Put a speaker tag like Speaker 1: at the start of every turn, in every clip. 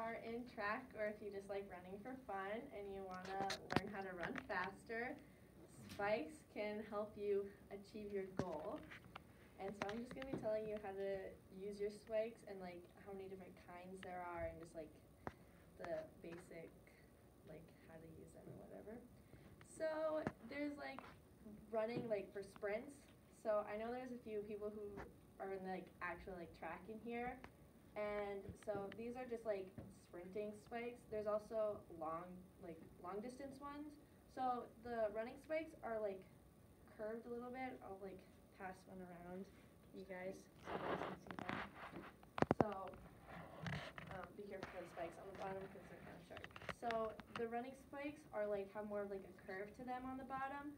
Speaker 1: are in track or if you just like running for fun and you want to learn how to run faster, spikes can help you achieve your goal. And so I'm just going to be telling you how to use your spikes and like how many different kinds there are and just like the basic like how to use them or whatever. So there's like running like for sprints. So I know there's a few people who are in like actual like track in here. And so these are just like sprinting spikes. There's also long distance ones. So the running spikes are like curved a little bit. I'll like pass one around you guys so you guys can see that. So be careful for the spikes on the bottom because they're kind of sharp. So the running spikes are like have more of like a curve to them on the bottom,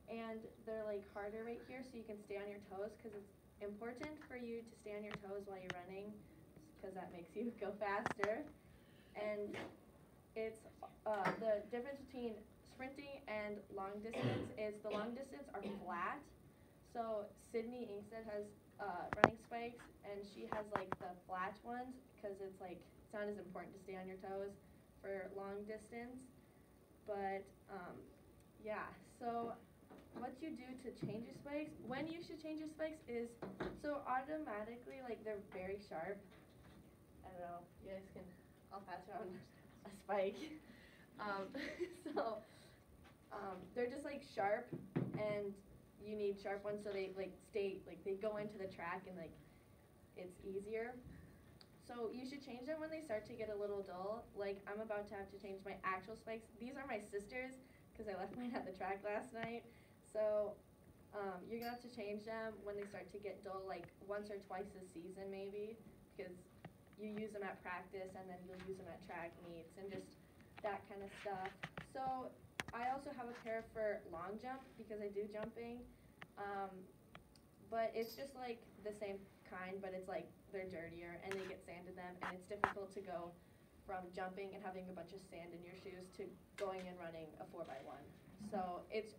Speaker 1: and they're like harder right here so you can stay on your toes because it's important for you to stay on your toes while you're running because that makes you go faster. And it's the difference between sprinting and long distance is the long distance are flat. So Sydney Inkstead has running spikes, and she has like the flat ones because it's like it's not as important to stay on your toes for long distance. But yeah, so what you do to change your spikes, when you should change your spikes is, so automatically like they're very sharp. I don't know, you guys can, I'll pass around a spike. They're just like sharp, and you need sharp ones so they like stay, like they go into the track and like it's easier. So you should change them when they start to get a little dull. Like I'm about to have to change my actual spikes. These are my sister's because I left mine at the track last night. So you're gonna have to change them when they start to get dull, like once or twice a season maybe, because you use them at practice and then you'll use them at track meets and just that kind of stuff. So I also have a pair for long jump because I do jumping, but it's just like the same kind, but it's like they're dirtier and they get sand in them, and it's difficult to go from jumping and having a bunch of sand in your shoes to going and running a 4x1. So it's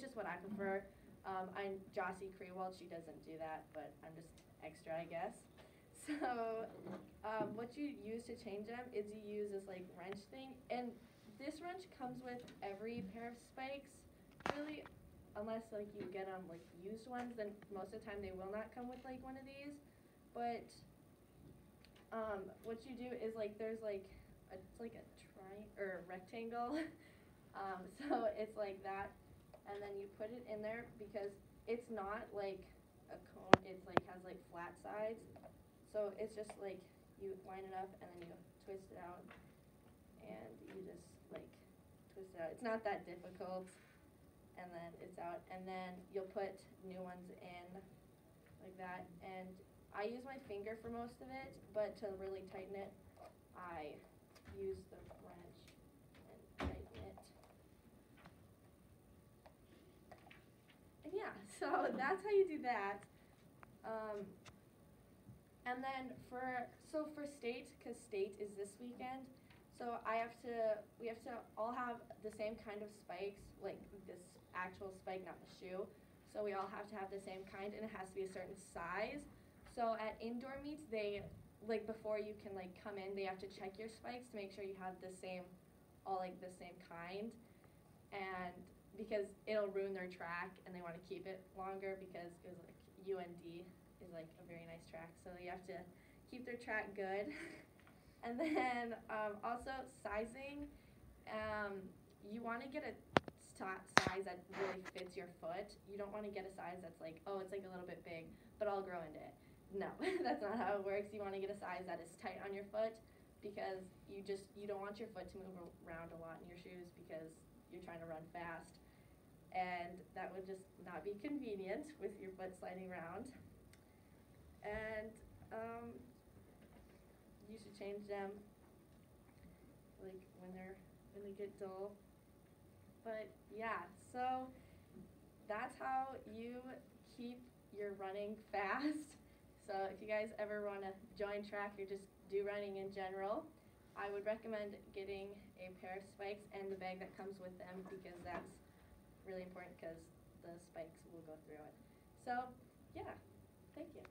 Speaker 1: just what I prefer. I'm Jossie Krewald, she doesn't do that, but I'm just extra, I guess. So what you use to change them is you use this like wrench thing, and this wrench comes with every pair of spikes, really, unless like you get them like used ones, then most of the time they will not come with like one of these. But what you do is like there's like it's like a rectangle, so it's like that, and then you put it in there because it's not like a cone, it's like has like flat sides, so it's just like you line it up and then you twist it out and you just like twist it out. It's not that difficult, and then it's out, and then you'll put new ones in like that. And I use my finger for most of it, but to really tighten it I use the wrench and tighten it. And yeah, so that's how you do that. And then for state, because state is this weekend, so we have to all have the same kind of spikes, like this actual spike, not the shoe. So we all have to have the same kind, and it has to be a certain size. So at indoor meets, they, like before you can like come in, they have to check your spikes to make sure you have the same, all like the same kind. And because it'll ruin their track, and they want to keep it longer because it was like UND is like a very nice track, so you have to keep their track good. And then also sizing, you want to get a size that really fits your foot. You don't want to get a size that's like, oh, it's like a little bit big, but I'll grow into it. No, that's not how it works. You want to get a size that is tight on your foot because you don't want your foot to move around a lot in your shoes because you're trying to run fast, and that would just not be convenient with your foot sliding around. And you should change them like when they get dull. But yeah, so that's how you keep your running fast. So if you guys ever want to join track or just do running in general, I would recommend getting a pair of spikes and the bag that comes with them because that's really important because the spikes will go through it. So yeah, thank you.